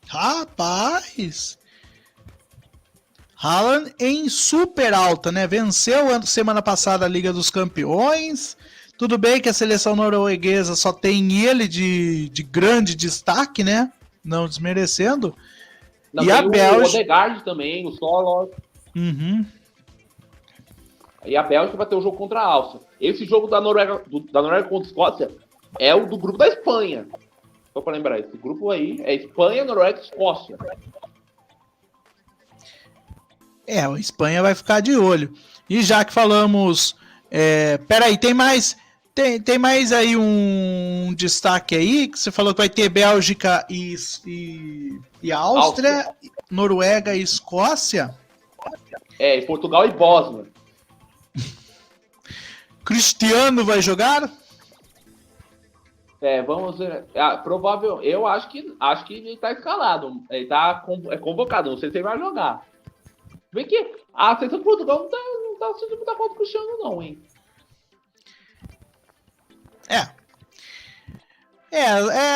rapaz, Haaland em super alta, né? Venceu semana passada a Liga dos Campeões. Tudo bem que a seleção norueguesa só tem ele de grande destaque, né? Não desmerecendo. Não, E a o Bélgica... Odegaard também, o Solos. Uhum. E a Bélgica vai ter o jogo contra a Áustria. Esse jogo da Noruega contra a Escócia é o do grupo da Espanha. Só para lembrar, esse grupo aí é Espanha, Noruega e Escócia. A Espanha vai ficar de olho. E já que falamos... peraí, tem mais aí um destaque aí, que você falou que vai ter Bélgica e Áustria, Noruega e Escócia. E Portugal e Bósnia. Cristiano vai jogar? Vamos ver. Provável. Eu acho que ele tá escalado. Ele tá convocado. Não sei se ele vai jogar. Vê que a seleção de Portugal não tá sentindo muita falta do Cristiano, não, hein?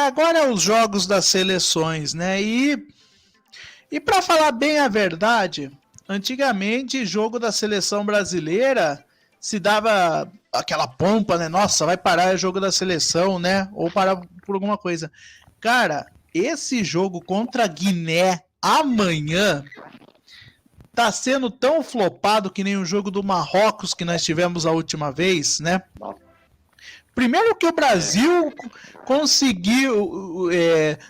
Agora é os jogos das seleções, né? E para falar bem a verdade, antigamente jogo da seleção brasileira se dava aquela pompa, né? Nossa, vai parar o jogo da seleção, né? Ou parar por alguma coisa. Cara, esse jogo contra a Guiné amanhã tá sendo tão flopado que nem o jogo do Marrocos que nós tivemos a última vez, né? Primeiro que o Brasil conseguiu,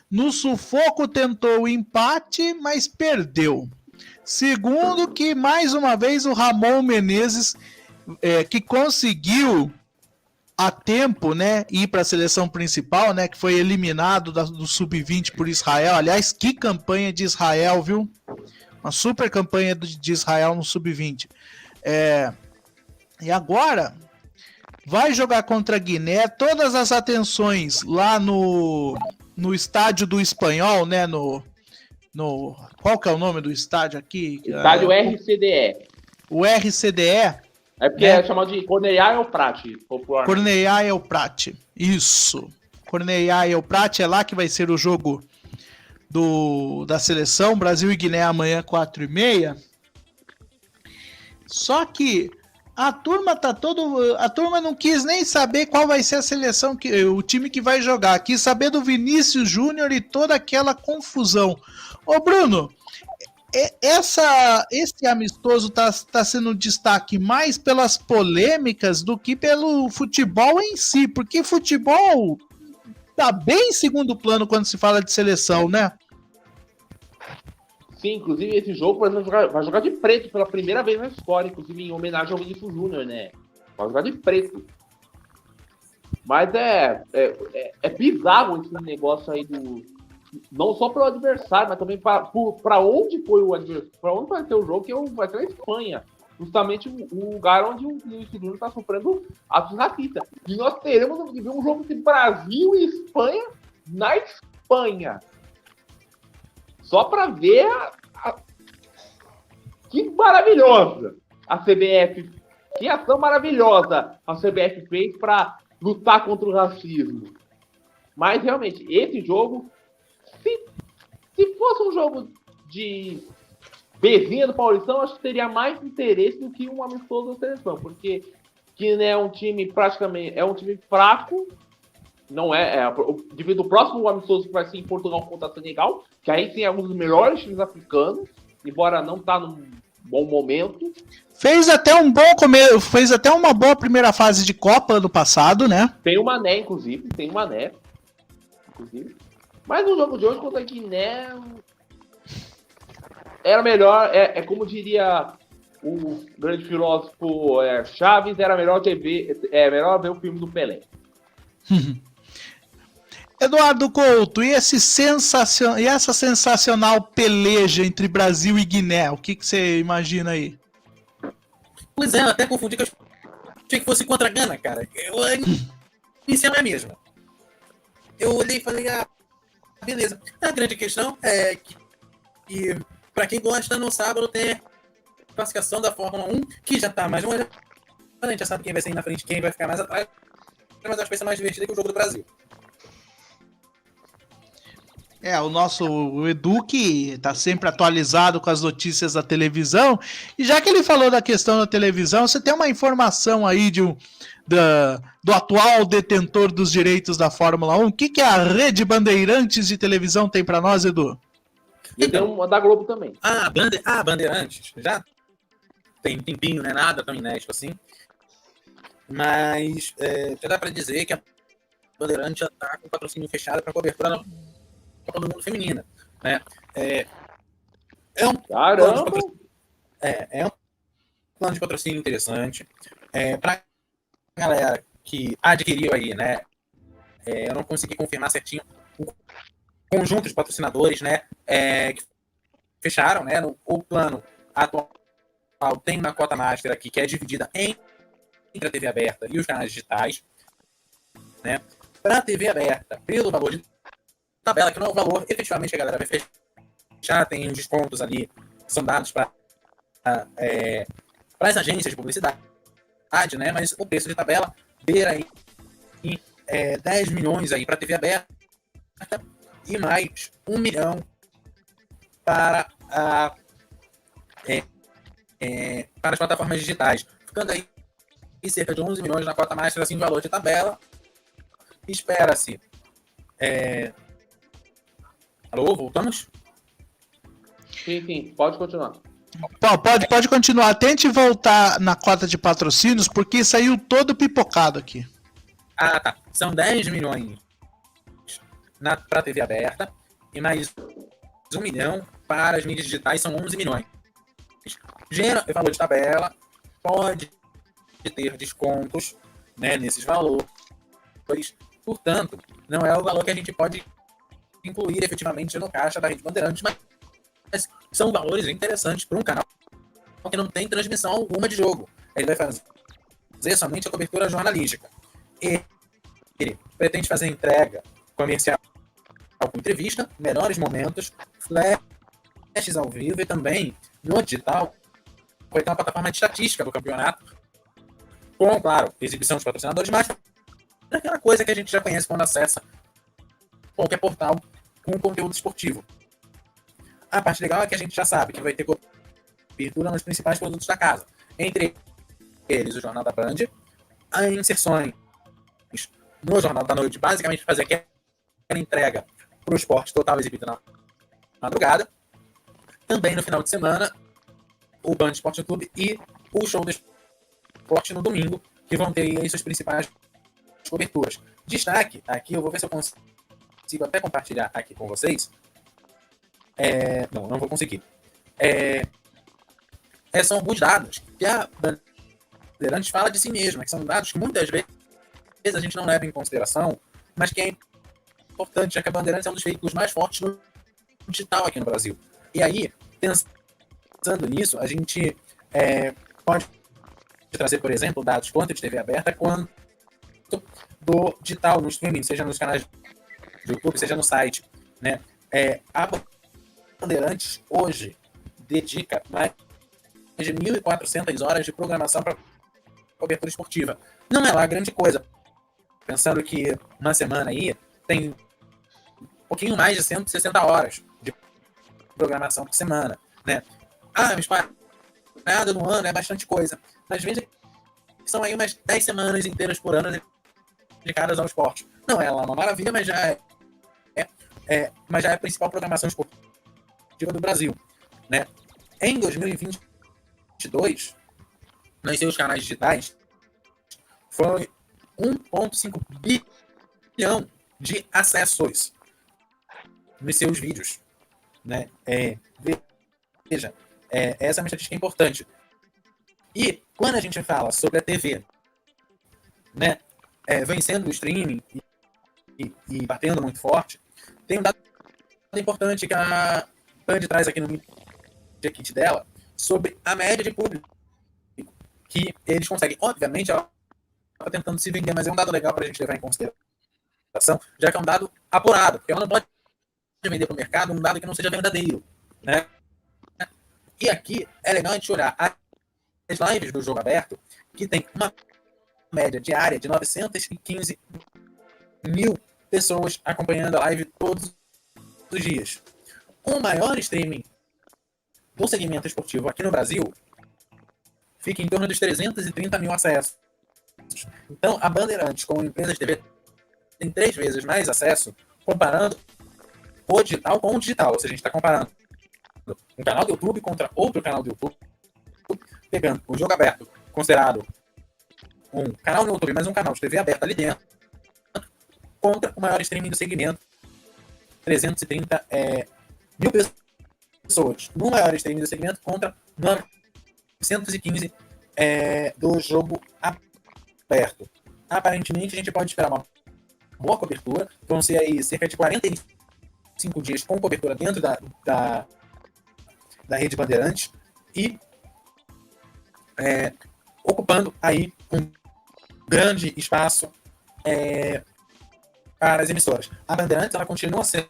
no sufoco tentou o empate, mas perdeu. Segundo que, mais uma vez, o Ramon Menezes, que conseguiu a tempo, né, ir para a seleção principal, né, que foi eliminado do Sub-20 por Israel. Aliás, que campanha de Israel, viu? Uma super campanha de Israel no Sub-20. E agora... vai jogar contra a Guiné, todas as atenções lá no estádio do Espanhol, né? Qual que é o nome do estádio aqui? Estádio RCDE. O RCDE. É porque é chamado de Cornellà El Prat, popular. Cornellà El Prat, isso. Cornellà El Prat é lá que vai ser o jogo da seleção, Brasil e Guiné amanhã, 4h30. Só que a turma não quis nem saber qual vai ser a seleção, o time que vai jogar. Quis saber do Vinícius Júnior e toda aquela confusão. Ô Bruno, esse amistoso tá sendo destaque mais pelas polêmicas do que pelo futebol em si, porque futebol tá bem em segundo plano quando se fala de seleção, né? Sim, inclusive esse jogo vai jogar de preto pela primeira vez na história, inclusive em homenagem ao Vinícius Júnior, né? Vai jogar de preto. Mas é bizarro esse negócio aí não só para o adversário, mas também para onde foi o adversário, para onde vai ser o jogo, que vai ser na Espanha. Justamente o lugar onde o Vinícius Júnior está sofrendo atos racistas. E nós teremos que ver um jogo de Brasil e Espanha na Espanha. Só para ver que maravilhosa a CBF, que ação maravilhosa a CBF fez para lutar contra o racismo. Mas realmente, esse jogo, se fosse um jogo de Bezinha do Paulistão, acho que teria mais interesse do que um amistoso da seleção, porque Guiné é um time fraco. Não devido ao próximo amistoso que vai ser em Portugal contra a Senegal, que aí tem alguns dos melhores times africanos, embora não tá num bom momento. Fez até uma boa primeira fase de Copa ano passado, né? Tem o Mané, inclusive. Mas no jogo de hoje contra a Guiné era melhor, como diria o grande filósofo Chaves, era melhor ver o filme do Pelé. Eduardo Couto, e essa sensacional peleja entre Brasil e Guiné? O que você imagina aí? Pois é, eu até confundi que eu achei que fosse contra a Gana, cara. A inicial é a mesma. Eu olhei e falei, beleza. A grande questão é que para quem gosta, no sábado tem a classificação da Fórmula 1, que já tá mais longe. A gente já sabe quem vai sair na frente, quem vai ficar mais atrás. Mas acho que vai ser mais divertido que o jogo do Brasil. O nosso Edu, que tá sempre atualizado com as notícias da televisão. E já que ele falou da questão da televisão, você tem uma informação aí do atual detentor dos direitos da Fórmula 1? O que a Rede Bandeirantes de televisão tem para nós, Edu? E tem uma da Globo também. A Bandeirantes já tem tempinho, não é nada tão inédito assim. Mas já dá para dizer que a Bandeirantes já está com patrocínio fechado para cobertura na Copa do Mundo Feminina. Né? Caramba! É um plano de patrocínio interessante. Para a galera que adquiriu aí, né? Eu não consegui confirmar certinho o conjunto de patrocinadores, né? Que fecharam, né? O plano atual tem uma cota master aqui que é dividida entre a TV aberta e os canais digitais, né? Para a TV aberta, pelo valor de tabela, que não é o valor efetivamente que a galera vai fechar, tem os descontos ali, que são dados para as agências de publicidade, né? Mas o preço de tabela beira aí 10 milhões aí para a TV aberta e mais 1 milhão para para as plataformas digitais, ficando aí cerca de 11 milhões na cota master, assim, valor de tabela. Espera-se. Alô, voltamos? Sim, pode continuar. Pode continuar. Tente voltar na cota de patrocínios, porque saiu todo pipocado aqui. Tá. São 10 milhões para a TV aberta e mais 1 milhão para as mídias digitais, são 11 milhões. Eu falo de tabela, pode ter descontos, né, nesses valores. Portanto, não é o valor que a gente pode incluir efetivamente no caixa da Rede Bandeirantes, mas são valores interessantes para um canal que não tem transmissão alguma de jogo. Ele vai fazer somente a cobertura jornalística. Ele pretende fazer entrega comercial com entrevista, melhores momentos, flashes ao vivo e também no digital vai ter uma plataforma de estatística do campeonato com, claro, exibição de patrocinadores, mas aquela coisa que a gente já conhece quando acessa qualquer portal com conteúdo esportivo. A parte legal é que a gente já sabe que vai ter cobertura nos principais produtos da casa. Entre eles, o Jornal da Band, as inserções no Jornal da Noite, basicamente fazer aquela entrega para o esporte total exibido na madrugada. Também no final de semana, o Band Esporte Clube e o Show do Esporte no domingo, que vão ter aí suas principais coberturas. Destaque, aqui eu vou ver se eu consigo até compartilhar aqui com vocês. Não vou conseguir. São alguns dados que a Bandeirantes fala de si mesma, que são dados que muitas vezes a gente não leva em consideração, mas que é importante, já que a Bandeirantes é um dos veículos mais fortes no digital aqui no Brasil. E aí, pensando nisso, a gente pode trazer, por exemplo, dados quanto de TV aberta, quanto do digital, no streaming, seja nos canais do YouTube, seja no site, né? A Bandeirantes hoje dedica mais de 1.400 horas de programação para cobertura esportiva. Não é lá grande coisa. Pensando que uma semana aí tem um pouquinho mais de 160 horas de programação por semana, né? Mas parada no ano é bastante coisa. Mas veja que são aí umas 10 semanas inteiras por ano dedicadas ao esporte. Não é lá uma maravilha, mas já é a principal programação esportiva do Brasil, né? Em 2022, nos seus canais digitais, foi 1,5 bilhão de acessos nos seus vídeos, né? Veja, essa é uma estatística importante. E quando a gente fala sobre a TV, né, vencendo o streaming e batendo muito forte, tem um dado importante que a Band traz aqui no Media Kit dela sobre a média de público que eles conseguem. Obviamente, ela está tentando se vender, mas é um dado legal para a gente levar em consideração, já que é um dado apurado, porque ela não pode vender para o mercado um dado que não seja verdadeiro, né? E aqui é legal a gente olhar as lives do jogo aberto, que tem uma média diária de 915 mil pessoas acompanhando a live todos os dias. O maior streaming do segmento esportivo aqui no Brasil fica em torno dos 330 mil acessos. Então, a Bandeirantes, como empresa de TV, tem 3 vezes mais acesso, comparando o digital com o digital. Ou seja, a gente está comparando um canal do YouTube contra outro canal do YouTube, pegando o jogo aberto, considerado um canal no YouTube, mas um canal de TV aberta ali dentro, contra o maior streaming do segmento, 330 mil pessoas no maior streaming do segmento contra 915 do jogo aberto. Aparentemente, a gente pode esperar uma boa cobertura. Vão ser aí cerca de 45 dias com cobertura dentro da rede Bandeirantes e ocupando aí um grande espaço para as emissoras. A Bandeirantes, ela continua sendo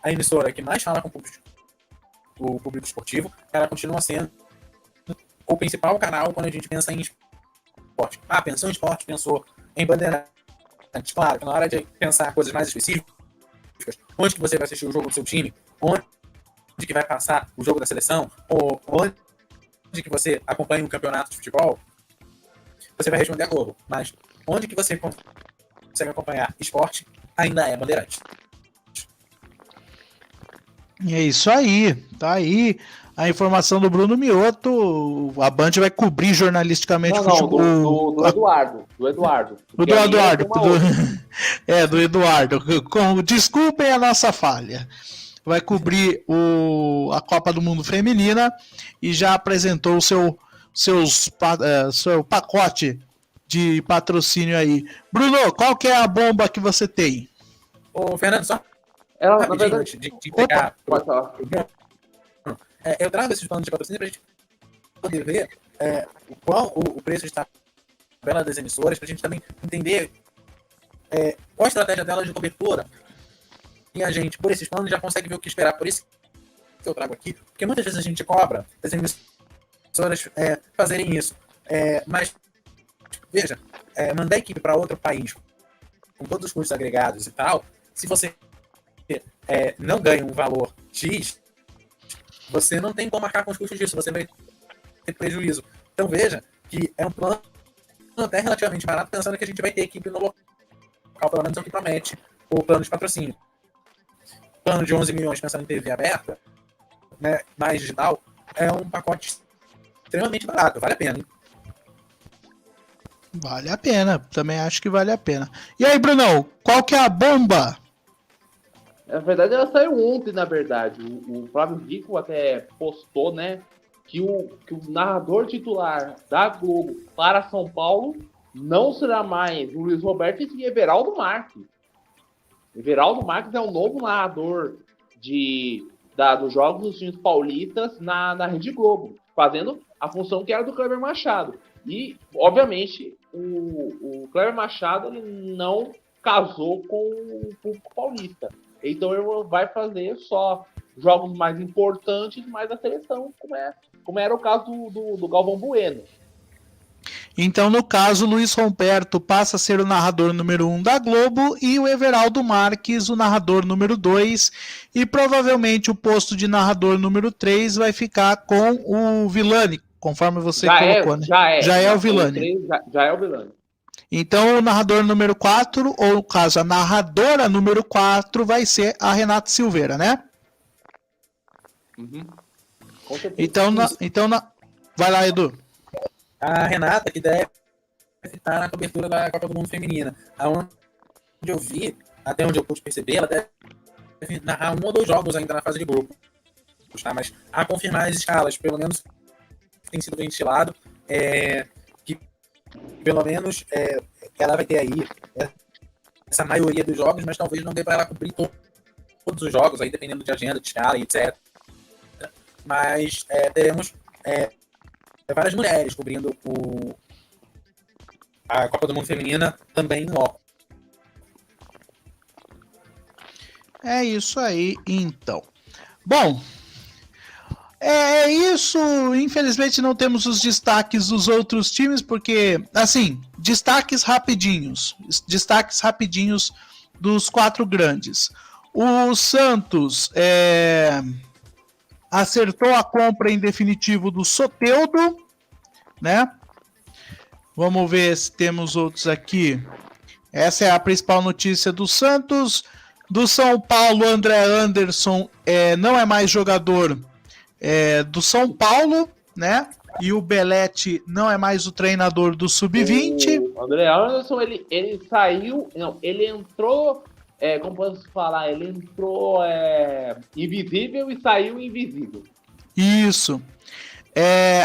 a emissora que mais fala com o público esportivo. Ela continua sendo o principal canal quando a gente pensa em esporte. Pensou em esporte, pensou em Bandeirantes. Claro que na hora de pensar coisas mais específicas, onde que você vai assistir o jogo do seu time, onde que vai passar o jogo da seleção, ou onde que você acompanha um campeonato de futebol, você vai responder a Globo. Mas onde que você consegue acompanhar esporte, ainda é Bandeirantes. É isso aí, tá aí a informação do Bruno Mioto. A Band vai cobrir jornalisticamente futebol. Do Eduardo. Do Eduardo. Do Eduardo. Desculpem a nossa falha. Vai cobrir a Copa do Mundo Feminina e já apresentou o seu pacote de patrocínio aí. Bruno, qual que é a bomba que você tem? Ô, Fernando, só na verdade, de pegar. Pode falar. Eu trago esses planos de patrocínio para a gente poder ver qual o preço de tabela das emissoras, para a gente também entender qual a estratégia delas de cobertura. E a gente, por esses planos, já consegue ver o que esperar. Por isso que eu trago aqui, porque muitas vezes a gente cobra das emissoras fazerem isso. Mas, veja, mandar a equipe para outro país, com todos os custos agregados e tal, se você não ganha um valor X, você não tem como marcar com os custos disso, você vai ter prejuízo. Então veja que é um plano até relativamente barato, pensando que a gente vai ter equipe no local, pelo menos é o que promete o plano de patrocínio. Plano de 11 milhões pensando em TV aberta, né, mais digital, é um pacote extremamente barato, vale a pena, hein? Vale a pena, também acho que vale a pena. E aí, Brunão, qual que é a bomba? Na verdade, ela saiu ontem, na verdade. O Flávio Rico até postou, né, que o narrador titular da Globo para São Paulo não será mais o Luiz Roberto e sim Everaldo Marques. Everaldo Marques é o novo narrador dos jogos dos times paulistas na Rede Globo, fazendo a função que era do Kleber Machado. E, obviamente, o Kleber Machado ele não casou com o público paulista. Então ele vai fazer só jogos mais importantes, mais da seleção, como era o caso do Galvão Bueno. Então, no caso, o Luiz Roberto passa a ser o narrador número 1 da Globo e o Everaldo Marques o narrador número 2. E provavelmente o posto de narrador número 3 vai ficar com o Villani, conforme você colocou, né? Já é o Villani. Já é o Villani. Então, o narrador número 4, ou no caso, a narradora número 4, vai ser a Renata Silveira, né? Uhum. Então, vai lá, Edu. A Renata, que deve estar na cobertura da Copa do Mundo Feminina. Aonde eu vi, até onde eu pude perceber, ela deve narrar 1 ou 2 jogos ainda na fase de grupo. Tá? Mas a confirmar as escalas, pelo menos tem sido ventilado, que pelo menos ela vai ter aí essa maioria dos jogos, mas talvez não dê para ela cumprir todos os jogos, aí dependendo de agenda, de escala e etc. Mas teremos várias mulheres cobrindo a Copa do Mundo Feminina também em loco. É isso aí, então. Bom, é isso. Infelizmente não temos os destaques dos outros times, porque, assim, destaques rapidinhos dos 4 grandes. O Santos acertou a compra em definitivo do Soteldo, né? Vamos ver se temos outros aqui. Essa é a principal notícia do Santos. Do São Paulo, André Anderson não é mais jogador do São Paulo, né? E o Belletti não é mais o treinador do Sub-20. O André Anderson, ele saiu... Não, ele entrou... como posso falar? Ele entrou invisível e saiu invisível. Isso.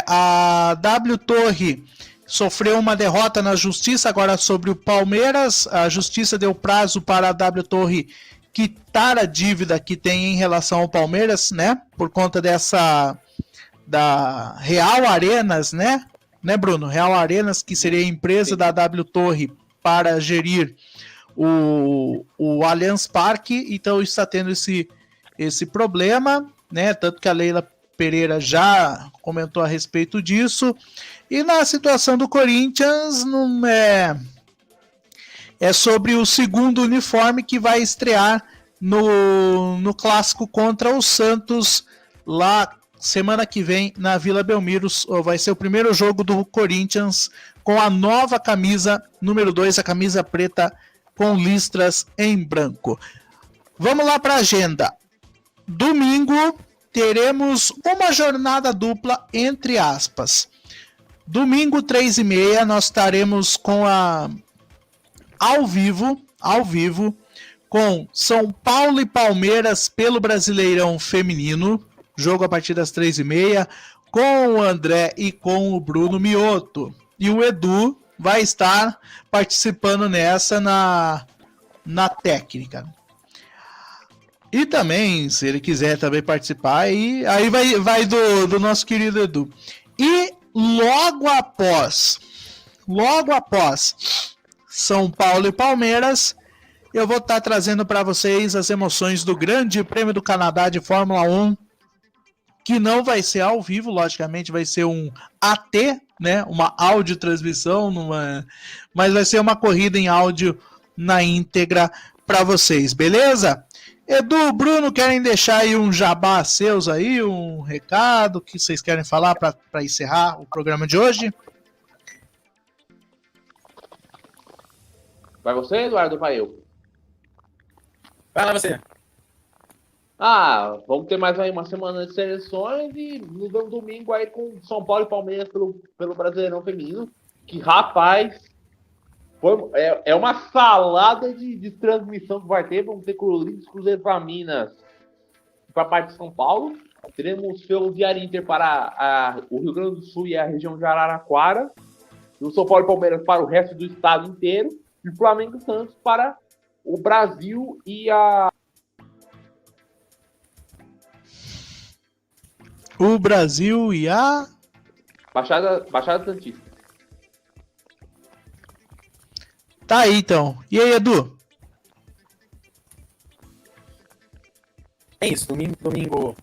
A W Torre sofreu uma derrota na justiça agora sobre o Palmeiras. A justiça deu prazo para a W Torre quitar a dívida que tem em relação ao Palmeiras, né? Por conta da Real Arenas, né, Bruno? Real Arenas, que seria a empresa da W Torre para gerir o Allianz Parque. Então está tendo esse problema, né? Tanto que a Leila Pereira já comentou a respeito disso. E na situação do Corinthians, não é sobre o segundo uniforme que vai estrear no clássico contra o Santos lá semana que vem na Vila Belmiro. Vai ser o primeiro jogo do Corinthians com a nova camisa número 2, a camisa preta com listras em branco. Vamos lá para a agenda. Domingo teremos uma jornada dupla, entre aspas. Domingo, 3h30, nós estaremos com ao vivo, com São Paulo e Palmeiras pelo Brasileirão Feminino, jogo a partir das 3h30, com o André e com o Bruno Mioto. E o Edu vai estar participando nessa na técnica. E também, se ele quiser também participar, aí vai do nosso querido Edu. E logo após São Paulo e Palmeiras, eu vou estar trazendo para vocês as emoções do Grande Prêmio do Canadá de Fórmula 1, que não vai ser ao vivo, logicamente, vai ser um AT, né? Uma audiotransmissão, mas vai ser uma corrida em áudio na íntegra para vocês, beleza? Edu, Bruno, querem deixar aí um jabá seus aí, um recado que vocês querem falar para encerrar o programa de hoje? Vai você, Eduardo, ou vai eu? Vai lá você. Vamos ter mais aí uma semana de seleções e nos vemos domingo aí com São Paulo e Palmeiras pelo Brasileirão Feminino. Que, rapaz, é uma salada de transmissão que vai ter. Vamos ter Cruzeiro para Minas para a parte de São Paulo. Teremos Ferroviária Inter para o Rio Grande do Sul e a região de Araraquara. E o São Paulo e Palmeiras para o resto do estado inteiro. E o Flamengo e Santos para o Brasil e a... O Brasil e a... Baixada Santista. Tá aí, então. E aí, Edu? É isso, domingo vou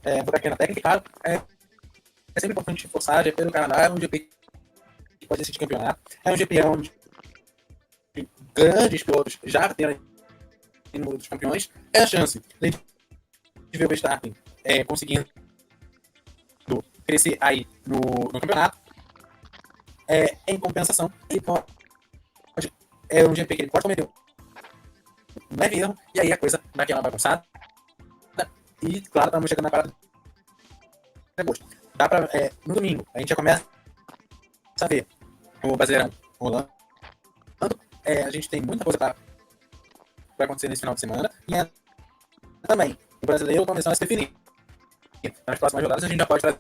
dar aqui na técnica, claro. É sempre importante reforçar, a GP do Canadá é um GP que pode decidir campeonato. É um GP onde grandes pilotos já terem no mundo dos campeões. É a chance de ver o Verstappen conseguindo crescer aí no campeonato. Em compensação, ele pode, é um GP que ele pode cometer um leve erro, e aí a coisa vai aquela bagunçada. E, claro, estamos chegando na parada de agosto. No domingo, a gente já começa a ver o Brasileirão rolando. A gente tem muita coisa para acontecer nesse final de semana. E também, o brasileiro começando a se definir. Nas próximas rodadas, a gente já pode trazer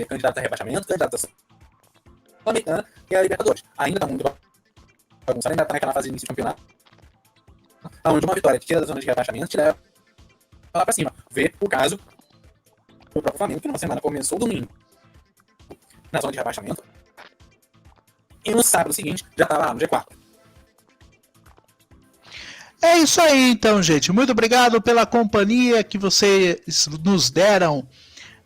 candidatos a rebaixamento, candidatos a Sul-Americana e a Libertadores. Ainda está muito bagunçada, ainda tá naquela fase de início de campeonato. Onde uma vitória te tira da zona de rebaixamento, te leva lá pra cima. Vê o caso do próprio Flamengo, que numa semana começou domingo na zona de rebaixamento. E no sábado seguinte, já tava lá no G4. É isso aí, então, gente. Muito obrigado pela companhia que vocês nos deram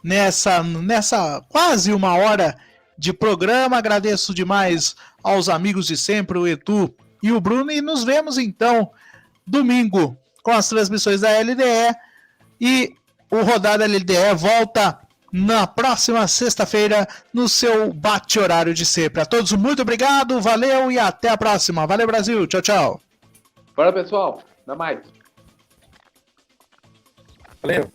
nessa quase uma hora de programa. Agradeço demais aos amigos de sempre, o Edu e o Bruno. E nos vemos, então, domingo com as transmissões da LDE. E o Rodada LDE volta na próxima sexta-feira no seu bate-horário de sempre. A todos, muito obrigado, valeu e até a próxima. Valeu, Brasil. Tchau, tchau. Bora, pessoal. Dá mais. Valeu.